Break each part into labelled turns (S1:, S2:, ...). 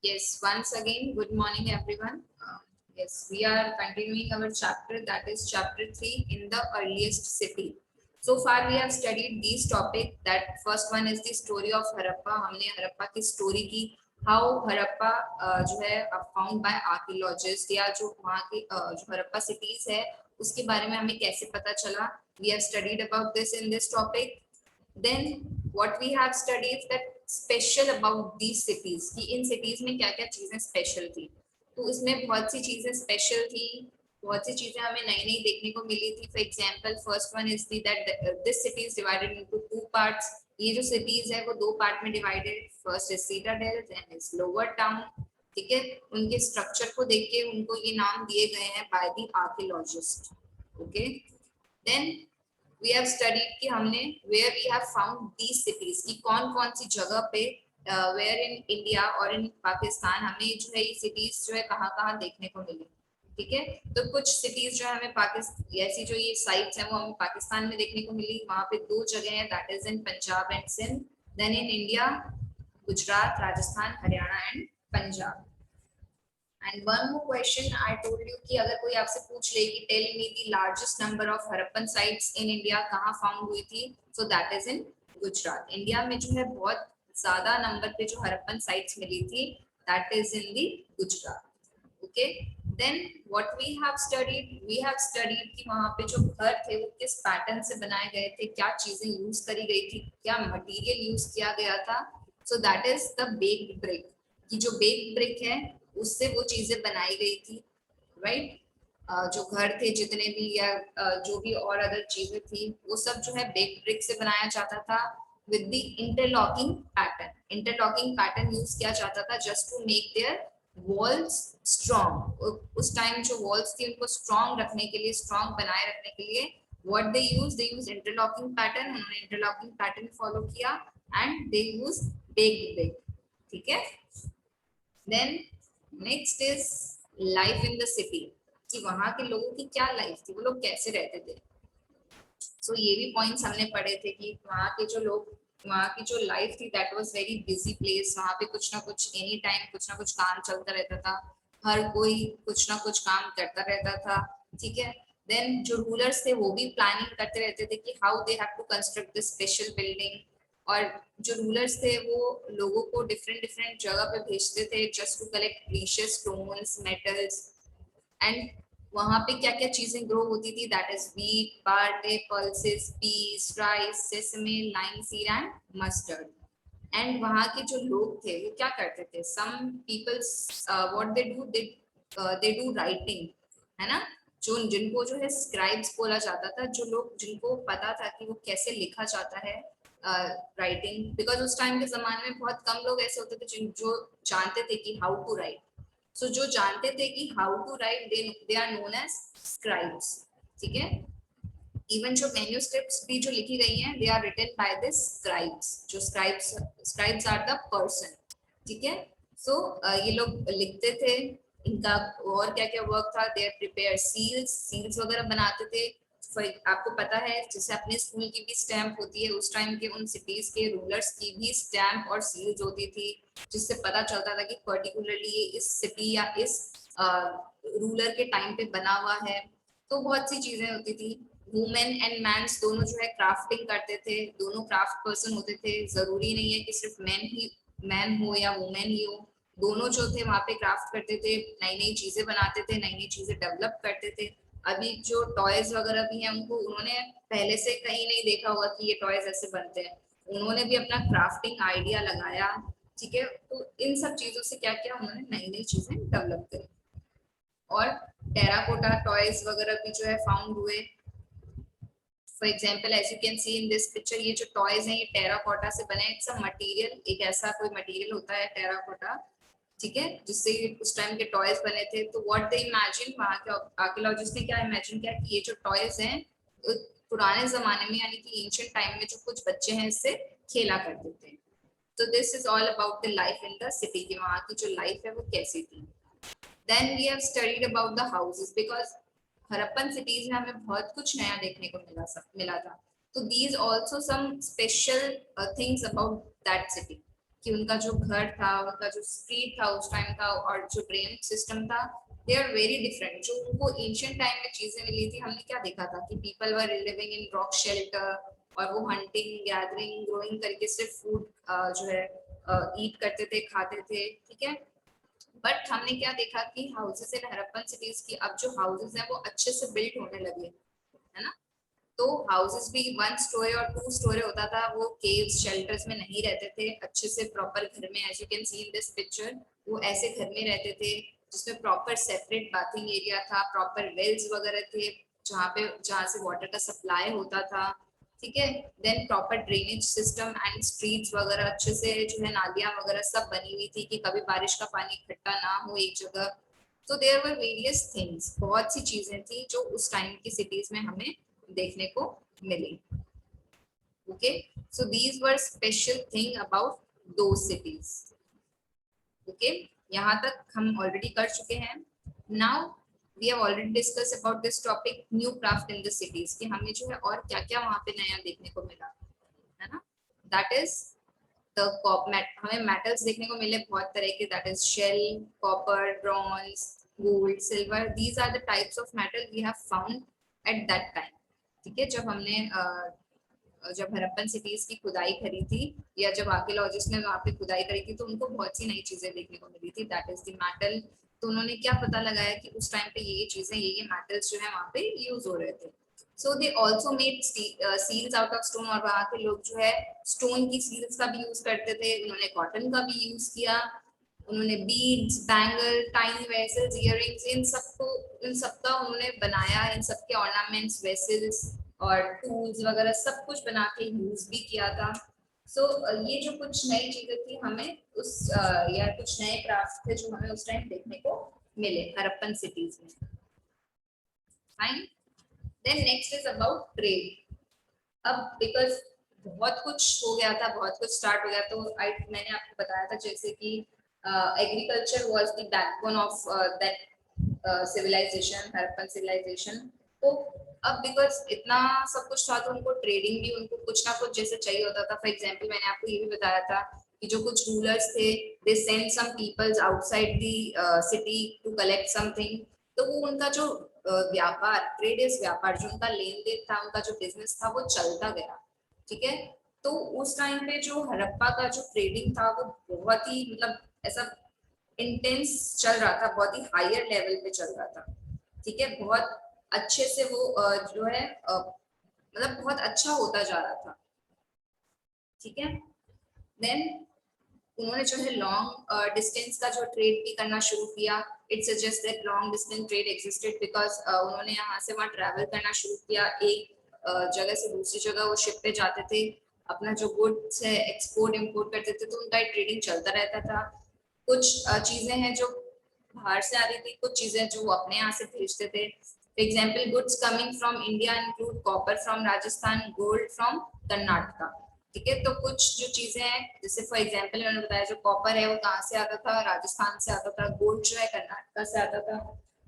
S1: Yes, once again, good morning, everyone. Yes, we are continuing our chapter, that is chapter 3 in the earliest city. So far, we have studied these topics. That first one is the story of Harappa. हमने हरप्पा की story की, how Harappa जो है found by archaeologists या जो वहाँ के जो हरप्पा cities है उसके बारे में हमें कैसे पता चला. We have studied about this in this topic. Then what we have studied is that special about these cities कि इन cities में क्या क्या चीजें special थी. तो इसमें बहुत सी चीजें special थी, बहुत सी चीजें हमें नई नई देखने को मिली थी. For example, first one is the that this city is divided into two parts. ये जो cities है वो दो part में divided. First is Citadel and is Lower Town. ठीक है, उनके स्ट्रक्चर को देख के उनको ये नाम दिए गए हैं by the archaeologist. Okay, then we have studied कि हमने where we have found these cities कि कौन कौन सी जगह पे where in India और in पाकिस्तान हमें जो है ये cities जो है कहाँ कहाँ देखने को मिली. ठीक है, तो कुछ cities जो है हमें पाकिस्तान ऐसी जो ये sites हैं वो हमें पाकिस्तान में देखने को मिली. वहाँ पे दो जगह हैं, that is in Punjab and Sindh. Then in India, Gujarat, Rajasthan, Haryana and Punjab. And one more question I told you कि अगर कोई आपसे पूछ ले कि tell me the largest number of Harappan sites in India कहाँ found हुई थी, so that is in Gujarat. India में जो है बहुत ज्यादा नंबर पे जो हरप्पन sites मिली थी, that is in the Gujarat. Okay, then what we have studied कि वहाँ पे जो घर थे वो किस पैटर्न से बनाए गए थे, क्या चीजें यूज करी गई थी, क्या मटेरियल यूज किया गया था. So that is the baked brick कि जो baked brick है उससे वो चीजें बनाई गई थी. राइट, जो घर थे जितने भी या जो भी और अदर चीजें थी वो सब जो है बेक्ड ब्रिक से बनाया जाता था with the interlocking pattern. Interlocking pattern use किया जाता था just to make their walls strong. उस टाइम जो वॉल्स थी उनको स्ट्रॉन्ग रखने के लिए, स्ट्रॉन्ग बनाए रखने के लिए what they use interlocking pattern. उन्होंने इंटरलॉकिंग पैटर्न फॉलो किया and they use baked brick. ठीक है, then next is life in the city कि वहां के लोगों की क्या लाइफ थी, वो लोग कैसे रहते थे. सो ये भी पॉइंट्स हमने पढ़े थे कि वहाँ के जो लोग, वहाँ की जो लाइफ थी that was very busy place. वहाँ पे कुछ ना कुछ एनी टाइम कुछ ना कुछ काम चलता रहता था, हर कोई कुछ ना कुछ काम करता रहता था. ठीक है, देन जो रूलर्स थे वो भी प्लानिंग करते रहते थे कि how they have to construct this special building. और जो रूलर्स थे वो लोगों को डिफरेंट डिफरेंट जगह पे भेजते थे just to collect precious stones, metals. And वहां पे क्या क्या चीजें ग्रो होती थी, that is wheat, barley, pulses, peas, rice, sesame, linseed and mustard. And वहां के जो लोग थे वो क्या करते थे, some peoples what they do writing, है ना. जो जिनको जो है स्क्राइब्स बोला जाता था, जो लोग जिनको पता था कि वो कैसे लिखा जाता है राइटिंग. बिकॉज उस टाइम के जमाने में बहुत कम लोग ऐसे होते थे जो जानते थे कि हाउ टू राइट. सो जो जानते थे कि how to write they are known as scribes. ठीक है, इवन जो मैन्युस्क्रिप्ट्स भी जो लिखी गई हैं they are written by the scribes. जो स्क्राइब्स आर द पर्सन. ठीक है, सो ये लोग लिखते थे. इनका और क्या क्या वर्क था, दे प्रिपेयर सील्स वगैरह बनाते थे. आपको पता है जैसे अपने स्कूल की भी स्टैंप होती है, उस टाइम के उन सिटीज के रूलर्स की भी स्टैंप और सील्स होती थी जिससे पता चलता था कि पर्टिकुलरली ये इस सिटी या इस रूलर के टाइम पे बना हुआ है. तो बहुत सी चीजें होती थी. वुमेन एंड मैंस दोनों जो है क्राफ्टिंग करते थे, दोनों क्राफ्ट पर्सन होते थे. जरूरी नहीं है कि सिर्फ मैन हो या वुमेन ही हो, दोनों जो थे वहां पे क्राफ्ट करते थे, नई नई चीजें बनाते थे, नई नई चीजें डेवलप करते थे. अभी जो टॉयज वगैरह भी हैं उनको उन्होंने पहले से कहीं नहीं देखा होगा कि ये टॉयज ऐसे बनते हैं, उन्होंने भी अपना क्राफ्टिंग आइडिया लगाया. ठीक है, तो इन सब चीजों से क्या किया, उन्होंने नई नई चीजें डेवलप करी. और टेराकोटा टॉयज वगैरह भी जो है फाउंड हुए. For example as you can see in this picture, ये जो टॉयज हैं ये टेराकोटा से बने. इट्स अ मटेरियल, एक ऐसा कोई मटेरियल होता है टेराकोटा. ठीक है, जिससे उस टाइम के टॉयज बने थे. तो व्हाट दे इमेजिन, वहां के आर्कियोलॉजिस्ट ने क्या इमेजिन किया कि ये जो टॉयज हैं पुराने जमाने में यानी कि एंशिएंट टाइम में जो कुछ बच्चे हैं इससे खेला करते थे. तो this is all about the life in the city की वहां की जो लाइफ है वो कैसी थी. Then we have studied about the houses because Harappan cities में हमें बहुत कुछ नया देखने को मिला था. तो these also some special things about that city. कि उनका जो घर था, उनका जो स्ट्रीट था उस टाइम का, और जो ड्रेन सिस्टम था, दे आर वेरी डिफरेंट। जो उनको एंशियंट टाइम में चीजें मिली थी, हमने क्या देखा था कि people were living in rock shelter, और वो हंटिंग, गैदरिंग, ग्रोइंग करके सिर्फ फूड जो है ईट करते थे, खाते थे, ठीक है। बट हमने क्या देखा कि हाउसेस इन हड़प्पन सिटीज की, अब जो हाउसेस हैं वो अच्छे से बिल्ड होने लगे, है ना। तो हाउसेस भी 1 स्टोरी और 2 स्टोरी होता था, वो केव्स शेल्टर्स में नहीं रहते थे, अच्छे से प्रॉपर घर में, as you can see in this picture, वो ऐसे घर में रहते थे जिसमें प्रॉपर सेपरेट बाथिंग एरिया था, प्रॉपर वेल्स वगैरह थे जहाँ से वाटर का सप्लाई होता था, ठीक है। Then proper drainage system and streets वगैरह अच्छे से जो है, नालियां वगैरह सब बनी हुई थी कि कभी बारिश का पानी इकट्ठा ना हो एक जगह। तो देयर वर वेरियस थिंग्स, बहुत सी चीजें थी जो उस टाइम की सिटीज में हमें देखने को मिली। Okay, so these were special thing about दो सिटीज। ओके, यहाँ तक हम ऑलरेडी कर चुके हैं। Now we have already discuss about this topic, new craft in the cities, कि हमें जो है और क्या क्या वहां पे नया देखने को मिला, है ना। दैट इज द हमें मेटल्स देखने को मिले बहुत तरह के, that is shell, copper, bronze, gold, silver, these are the types of metal we have found at that time, ठीक है। जब हड़प्पन सिटीज की खुदाई करी थी, या जब आर्कियोलॉजिस्ट ने वहां पे खुदाई करी थी, तो उनको बहुत सी नई चीजें देखने को मिली थी, दैट इज द मेटल। तो उन्होंने क्या पता लगाया कि उस टाइम पे ये चीजें, ये मेटल्स जो है वहां पे यूज हो रहे थे। So they also made seals out of stone, और वहां के लोग जो है स्टोन की सील्स का भी यूज करते थे, उन्होंने कॉटन का भी यूज किया, उन्होंने beads, bangle, tiny vessels, earrings, इन सबका उन्होंने बनाया, इन सबके ऑर्नामेंट्स, वेसल्स और टूल्स वगैरह सब कुछ बना के यूज भी किया था। सो ये जो कुछ नई चीजें थी हमें या कुछ नए क्राफ्ट थे जो हमें उस टाइम देखने को मिले हड़प्पन सिटीज में। Fine, then next is about trade. अब बिकॉज बहुत कुछ हो गया था, बहुत कुछ स्टार्ट हो गया, तो मैंने आपको बताया था जैसे कि agriculture was the backbone of that civilisation, Harappan civilisation. तो अब बिकॉज इतना सब कुछ था, तो उनको ट्रेडिंग भी, उनको कुछ ना कुछ जैसे चाहिए होता था। फॉर एग्जांपल मैंने आपको ये भी बताया था कि जो कुछ रूलर्स थे, they send some peoples outside the city to collect something. तो वो उनका जो व्यापार, ट्रेड इज व्यापार, जो उनका लेन देन था, उनका जो बिजनेस था, वो चलता गया, ठीक है। तो उस टाइम पे जो हड़प्पा का जो ट्रेडिंग था, वो बहुत ही मतलब ऐसा इंटेंस चल रहा था, बहुत ही हायर लेवल पे चल रहा था, ठीक है। बहुत अच्छे से वो जो है मतलब बहुत अच्छा होता जा रहा था, ठीक है। देन उन्होंने जो है लॉन्ग डिस्टेंस का जो ट्रेड भी करना शुरू किया। It suggest that long distance trade existed because उन्होंने यहाँ से वहाँ ट्रैवल करना शुरू किया, एक जगह से दूसरी जगह वो शिप पे जाते थे, अपना जो गुड्स है एक्सपोर्ट इम्पोर्ट करते थे, तो उनका ट्रेडिंग चलता रहता था। कुछ चीजें हैं जो बाहर से आ रही थी, कुछ चीजें जो वो अपने यहाँ से भेजते थे। For example, goods coming from India include copper from Rajasthan, gold from Karnataka, ठीक है। तो कुछ जो चीजें हैं, जैसे फॉर एग्जांपल मैंने बताया, जो कॉपर है वो कहाँ से आता था, राजस्थान से आता था, गोल्ड जो है कर्नाटका से आता था।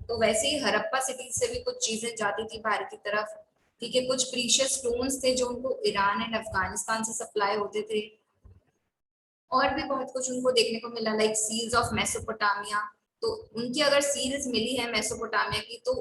S1: तो वैसे ही हड़प्पा सिटी से भी कुछ चीजें जाती थी बाहर की तरफ, ठीक है। कुछ प्रीशियस स्टोन्स थे जो उनको ईरान एंड अफगानिस्तान से सप्लाई होते थे, और भी बहुत कुछ उनको देखने को मिला, लाइक सील्स ऑफ मेसोपोटामिया। तो उनकी अगर सील्स मिली है मेसोपोटामिया की, तो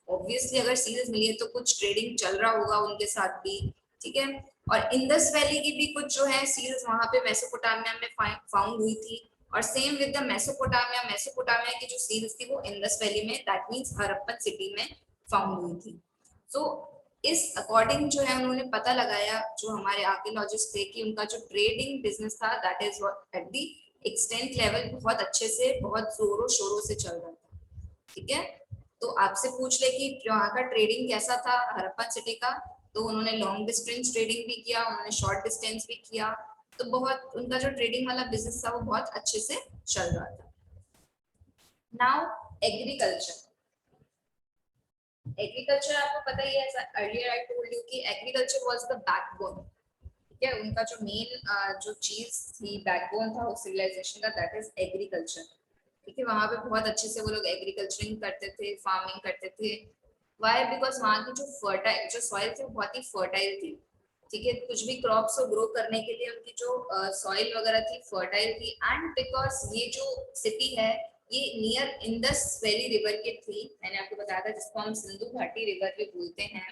S1: ऑब्वियसली अगर सील्स मिली है तो कुछ ट्रेडिंग चल रहा होगा उनके साथ भी, ठीक है। और इंडस वैली की भी कुछ जो है सील्स वहां पे मेसोपोटामिया में फाउंड हुई थी, और same with the Mesopotamia, Mesopotamia की जो सील्स थी वो इंडस वैली में, दैट मींस हड़प्पन सिटी में फाउंड हुई थी। सो इस अकॉर्डिंग जो है उन्होंने पता लगाया, जो हमारे आर्कियोलॉजिस्ट थे, कि उनका जो ट्रेडिंग बिजनेस था, that is at the extent level बहुत अच्छे से, बहुत जोरों शोरों से चल रहा था, ठीक है। तो आपसे पूछ ले कि वहाँ का ट्रेडिंग कैसा था हड़प्पन सिटी का, तो उन्होंने लॉन्ग डिस्टेंस ट्रेडिंग भी किया, उन्होंने शॉर्ट डिस्टेंस भी किया। तो बहुत उनका जो ट्रेडिंग वाला बिजनेस था वो बहुत अच्छे से चल रहा था। Now agriculture. एग्रीकल्चर आपको पता ही है, अर्लियर आई टोल्ड यू कि एग्रीकल्चर वाज द बैकबोन, ठीक है। उनका जो मेन जो चीज थी, बैकबोन था उस सिविलाइजेशन का, दैट इज एग्रीकल्चर, ठीक है। वहां पे बहुत अच्छे से वो लोग एग्रीकल्चरिंग करते थे, फार्मिंग करते थे। वाई? बिकॉज वहाँ की जो फर्टाइल जो सॉइल थी वो बहुत ही फर्टाइल थी, ठीक है, कुछ भी क्रॉप्स को ग्रो करने के लिए उनकी जो सॉइल वगैरह थी फर्टाइल थी, एंड बिकॉज ये जो सिटी है ये नियर इंडस वैली रिवर के थी, मैंने आपको बताया था, जिसको हम सिंधु घाटी रिवर भी बोलते हैं।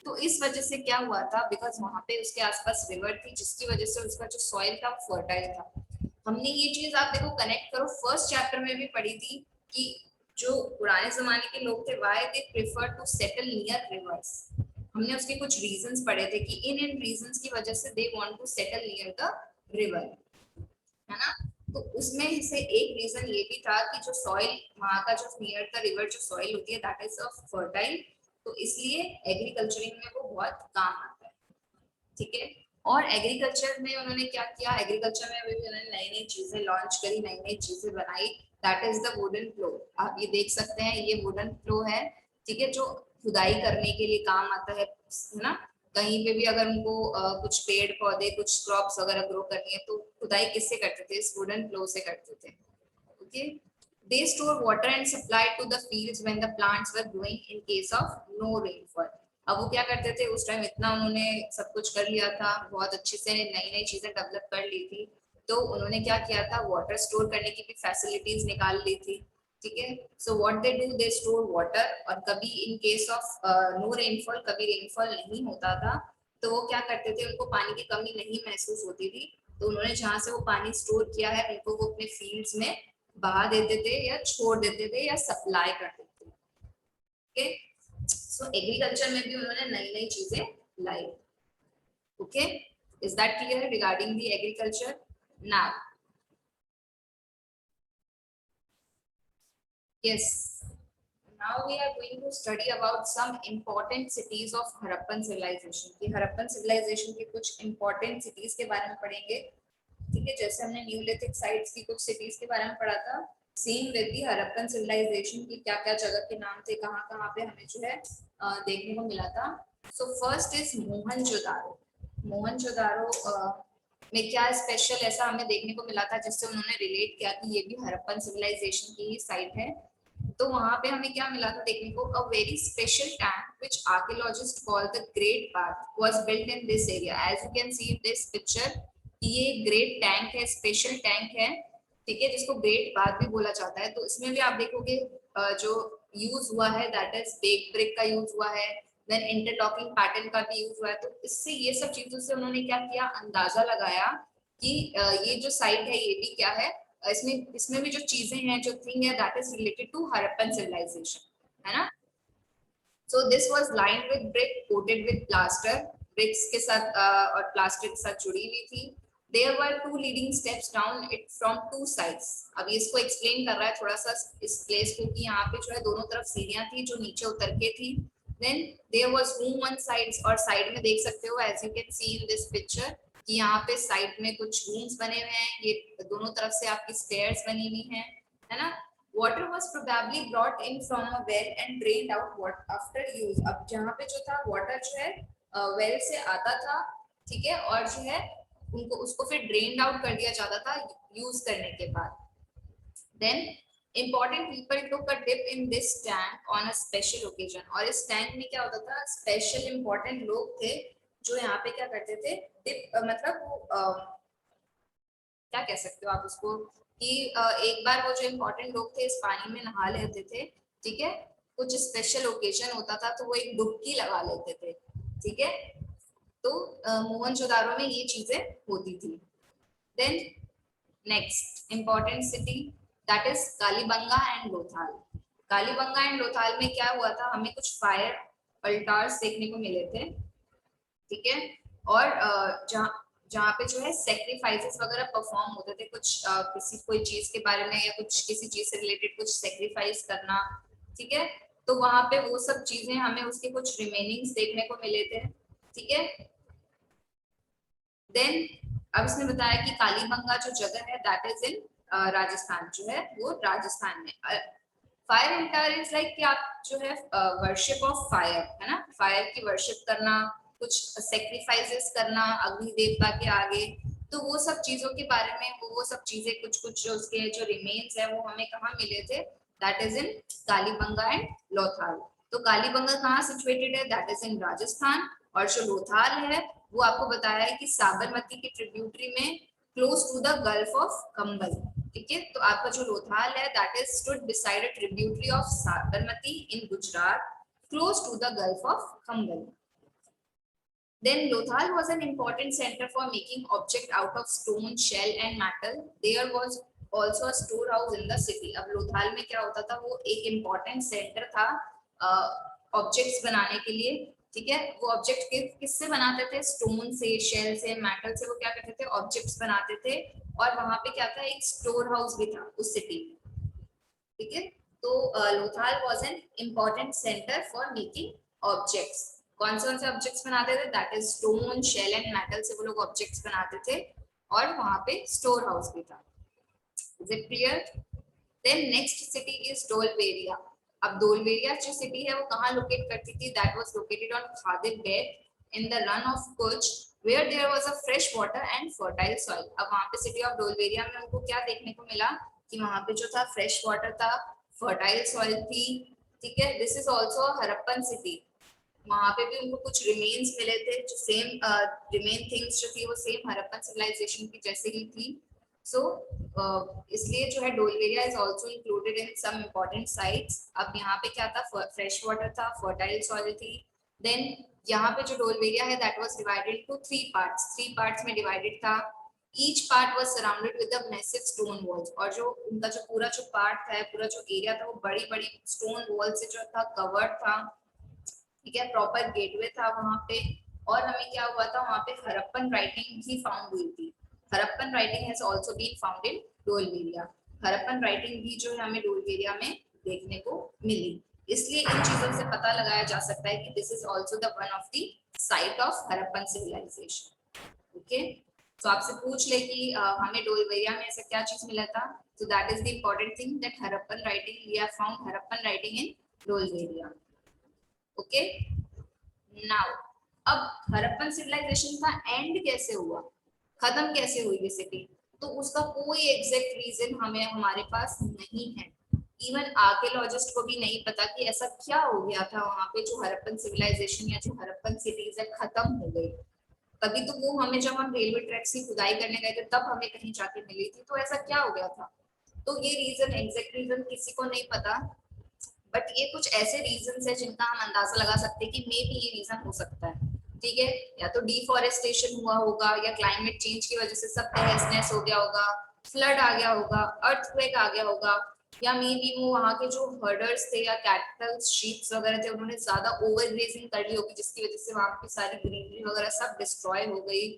S1: तो इस वजह से क्या हुआ था, बिकॉज वहां पे उसके आसपास रिवर थी, जिसकी वजह से उसका जो सॉइल था फर्टाइल था। हमने ये चीज आप देखो कनेक्ट करो, फर्स्ट चैप्टर में भी पढ़ी थी कि जो पुराने जमाने के लोग थे why they prefer to settle near rivers. हमने उसके कुछ रीजंस पढ़े थे कि इन रीजंस की वजह से they want to settle near the river, है ना। तो उसमें से एक रीजन ये भी था कि जो सॉइल वहां का जो नियर द रिवर जो सॉइल होती है दैट इज ऑफ फर्टाइल, तो इसलिए एग्रीकल्चरिंग में वो बहुत काम आता है। ठीक है, और एग्रीकल्चर में उन्होंने क्या किया, एग्रीकल्चर में अभी उन्होंने नई नई चीजें लॉन्च करी, नई नई चीजें बनाई, दैट इज द वुडन प्लो। आप ये देख सकते हैं, ये वुडन प्लो है, ठीक है, जो खुदाई करने के लिए काम आता है ना। कहीं पे भी अगर उनको कुछ पेड़ पौधे कुछ क्रॉप्स वगैरह ग्रो करनी है तो खुदाई किससे करते थे, इस वुडन प्लो से करते थे। Okay, they store water and supply to the fields when the plants were growing in case of no rainfall। अब वो क्या करते थे उस टाइम, इतना उन्होंने सब कुछ कर लिया था, बहुत अच्छे से नई नई चीजें डेवलप कर ली थी, तो उन्होंने क्या किया था, वाटर स्टोर करने की भी फैसिलिटीज निकाल ली थी। ठीक है, so what they do, they store water, और कभी in case of no rainfall, कभी रेनफॉल नहीं होता था, तो वो क्या करते थे, उनको पानी की कमी नहीं महसूस होती थी, तो उन्होंने जहां से वो पानी स्टोर किया है उनको वो अपने फील्ड्स में बहा देते थे या छोड़ देते थे या सप्लाई कर देते थे। ओके, सो एग्रीकल्चर में भी उन्होंने नई नई चीजें लाई। Okay, is that clear regarding the agriculture? Now yes, now we are going to study about some important cities of Harappan civilization। कि हरप्पन civilization के कुछ important cities के बारे में पढ़ेंगे। ठीक है, जैसे हमने न्यूलिथिक साइट्स की कुछ सिटीज के बारे में पढ़ा था, same with the Harappan civilisation की क्या क्या जगह के नाम थे, कहाँ कहाँ पे हमें जो है देखने को मिला था। So first is Mohenjodaro. Mohenjodaro में क्या स्पेशल ऐसा हमें देखने को मिला था जिससे उन्होंने रिलेट किया कि ये भी हरप्पन सिविलाइजेशन की ही साइट है। तो वहां पे हमें क्या मिला था देखने को, a very special tank which archaeologist call the great bath was built in this area. As you can see in this picture, ये ग्रेट टैंक है, स्पेशल टैंक है, ठीक है, जिसको ग्रेट बाथ भी बोला जाता है। तो इसमें भी आप देखोगे जो यूज हुआ है दैट इज बेक ब्रिक का यूज हुआ है, देन इंटरलॉकिंग पैटर्न का भी यूज हुआ है। तो इससे ये सब चीजों से उन्होंने क्या किया, अंदाजा लगाया कि ये जो साइट है ये भी क्या है, इसमें इसमें भी जो चीजें हैं, जो थिंग है that is related to Harappan civilisation, है ना। So this was lined with brick coated with plaster, bricks के साथ और प्लास्टर के साथ जुड़ी हुई थी। There were two leading steps down it from two sides। अब ये इसको एक्सप्लेन कर रहा है थोड़ा सा इस प्लेस को कि यहाँ पे जो है दोनों तरफ सीढ़ियां थी जो नीचे उतर के थी। Then there was room on sides, और साइड में देख सकते हो as you can see in this picture कि यहाँ पे साइड में कुछ रूम्स बने हुए हैं, ये दोनों तरफ से आपकी स्टेयर्स बनी हुई हैं, है ना। Water was probably brought in from a well and drained out what after use। अब जहाँ पे जो था वाटर जो है वेल से आता था, ठीक है, और जो है उनको उसको फिर ड्रेन आउट कर दिया जाता था यूज करने के बाद। Then important people took a dip in this tank on a special occasion। और इस टैंक में क्या होता था, स्पेशल इंपॉर्टेंट लोग थे जो यहाँ पे क्या करते थे, डिप मतलब वो क्या कह सकते हो आप उसको कि एक बार वो जो इम्पोर्टेंट लोग थे इस पानी में नहा लेते थे, ठीक है, कुछ स्पेशल ओकेजन होता था तो वो एक डुबकी लगा लेते थे, ठीक है। तो मोहनजोदारो में ये चीजें होती थी। Then next important city that is Kalibangan and Lothal. Kalibangan and Lothal में क्या हुआ था, हमें कुछ फायर अल्टार्स देखने को मिले थे, ठीक है, और जहाँ जहाँ पे जो है सेक्रीफाइसेस वगैरह परफॉर्म होते थे, कुछ किसी कोई चीज के बारे में या कुछ किसी चीज से रिलेटेड कुछ सेक्रीफाइस करना, ठीक है। तो वहां पे वो सब चीजें हमें उसके कुछ रिमेनिंग्स देखने को मिले थे, ठीक है। देन अब इसने बताया कि कालीबंगा जो जगह है दैट इज इन राजस्थान, जो है वो राजस्थान में। फायर एल्टार इज लाइक कि आप जो है वर्शिप ऑफ फायर, है ना, फायर की वर्शिप करना, कुछ सेक्रीफाइसेस करना अग्नि देवता के आगे। तो वो सब चीजों के बारे में वो सब चीजें कुछ कुछ जो उसके जो रिमेन्स है वो हमें कहाँ मिले थे, that is in Kalibangan and Lothal. तो कालीबंगा कहाँ सिचुएटेड है, दैट इज इन राजस्थान, और जो लोथाल है वो आपको बताया है कि साबरमती की ट्रिब्यूटरी में close to the gulf of Cambay. ठीक है, तो आपका जो लोथाल है that is stood beside a tributary of Sabarmati in Gujarat close to the gulf of Cambay. Then Lothal was an important center for making object out of stone, shell and metal. There was also a storehouse in the city. अब लोथाल में क्या होता था, वो एक important center था objects बनाने के लिए। ठीक है, वो ऑब्जेक्ट किससे बनाते थे, स्टोन से, शेल से, मेटल से। वो क्या करते थे, ऑब्जेक्ट्स बनाते थे और वहां पे क्या था, एक स्टोर हाउस भी था उस सिटी में। ठीक है, तो Lothal was an important centre for making objects. कौन से ऑब्जेक्ट्स बनाते थे, that is stone, shell and metal से वो लोग ऑब्जेक्ट्स बनाते थे और वहां पे स्टोर हाउस भी था। Is it clear? Then next city is Dholavira. अब डोलवेरिया जो सिटी है वो कहाँ लोकेट करती थी, that was located on Khadir bed in the Rann of Kutch where there was a fresh water and fertile soil. अब वहां पे सिटी ऑफ डोलवेरिया में उनको क्या देखने को मिला कि वहां पे जो था फ्रेश वाटर था, फर्टाइल सॉइल थी। ठीक है, this is also Harappan city. वहां पे भी उनको कुछ रिमेन्स मिले थे, जो सेम रिमेन थिंग्स जो थी वो सेम हरप्पन सिविलाइजेशन की जैसे ही थी। सो इसलिए जो है Dholavira is also included in some important sites. अब यहाँ पे क्या था, फ्रेश वाटर था, फर्टाइल सॉइल थी। देन यहाँ पे जो डोलवेरिया है that was divided to three parts में डिवाइडेड था। Each part was surrounded with a massive stone walls. और जो उनका जो पूरा जो पार्ट था, पूरा जो एरिया था वो बड़ी बड़ी स्टोन वॉल से जो था कवर्ड था। ठीक है, प्रॉपर गेटवे था वहां पे। और हमें क्या हुआ था, वहां पे हरप्पन राइटिंग भी फाउंड हुई थी। Harappan writing has also been found in Dholavira. Harappan writing भी जो है हमें डोलवेरिया में देखने को मिली। इसलिए इन चीजों से पता लगाया जा सकता है कि this is also the one of the site of Harappan civilisation. Okay, तो आपसे पूछ ले कि हमें डोलवेरिया में ऐसा क्या चीज मिला था, so that is the important thing that Harappan writing, we have found Harappan writing in Dolveria. Okay, now अब हरप्पन सिविलाइजेशन का एंड कैसे हुआ, खत्म कैसे हुई ये सिटी, तो उसका कोई एग्जैक्ट रीजन हमें हमारे पास नहीं है। इवन आर्कियोलॉजिस्ट को भी नहीं पता कि ऐसा क्या हो गया था वहां पे जो हरप्पन सिविलाइजेशन या जो हरप्पन सिटीज है खत्म हो गई। कभी तो वो हमें, जब हम रेलवे ट्रैक्स की खुदाई करने गए थे तब हमें कहीं जाके मिली थी, तो ऐसा क्या हो गया था। तो ये रीजन, एग्जैक्ट रीजन किसी को नहीं पता, बट ये कुछ ऐसे रीजन है जिनका हम अंदाजा लगा सकते हैं कि मे बी ये रीजन हो सकता है। ठीक है, या तो डिफॉरेस्टेशन हुआ होगा, या क्लाइमेट चेंज की वजह से सब तहस नहस हो गया होगा, फ्लड आ गया होगा, अर्थक्वेक आ गया होगा, या मे बी वो वहां के जो हर्डर्स थे या कैटल शीप्स वगैरह थे उन्होंने ज्यादा ओवर ग्रेजिंग कर ली होगी, जिसकी वजह से वहां की सारी ग्रीनरी वगैरह सब डिस्ट्रॉय हो गई,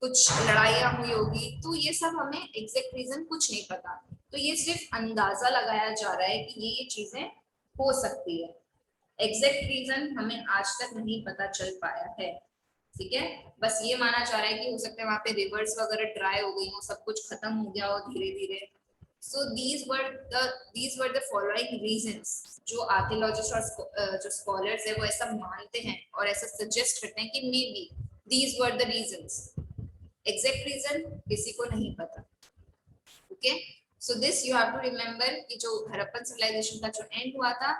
S1: कुछ लड़ाइयाँ हुई होगी। तो ये सब हमें एग्जैक्ट रीजन कुछ नहीं पता, तो ये सिर्फ अंदाजा लगाया जा रहा है कि ये चीजें हो सकती है। एग्जैक्ट रीजन हमें आज तक नहीं पता चल पाया है। ठीक है, बस ये माना जा रहा है कि हो सकता है वहां पे रिवर्स वगैरह ड्राई हो गई हो, सब कुछ खत्म हो गया हो धीरे धीरे। सो these were the following reasons जो आर्कियोलॉजिस्ट और जो स्कॉलर्स है वो ऐसा मानते हैं और ऐसा सजेस्ट करते हैं कि maybe these were the reasons. Exact reason किसी को नहीं पता। Okay, so this you have to remember कि जो हरप्पन सिविलाइजेशन का जो एंड हुआ था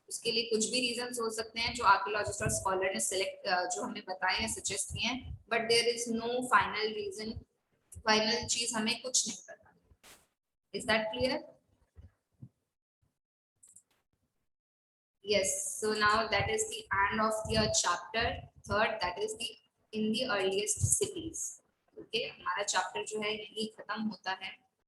S1: उसके लिए कुछ भी रीजंस हो सकते हैं जो आर्कियोलॉजिस्ट और स्कॉलर ने सिलेक्ट जो हमें बताए हैं, सजेस्ट किए हैं, but there is no final reason, final चीज हमें कुछ नहीं पता। Is that clear? Yes, so now that is the end of the chapter third, that is the in the earliest cities. Okay, हमारा चैप्टर जो है यही खत्म होता है।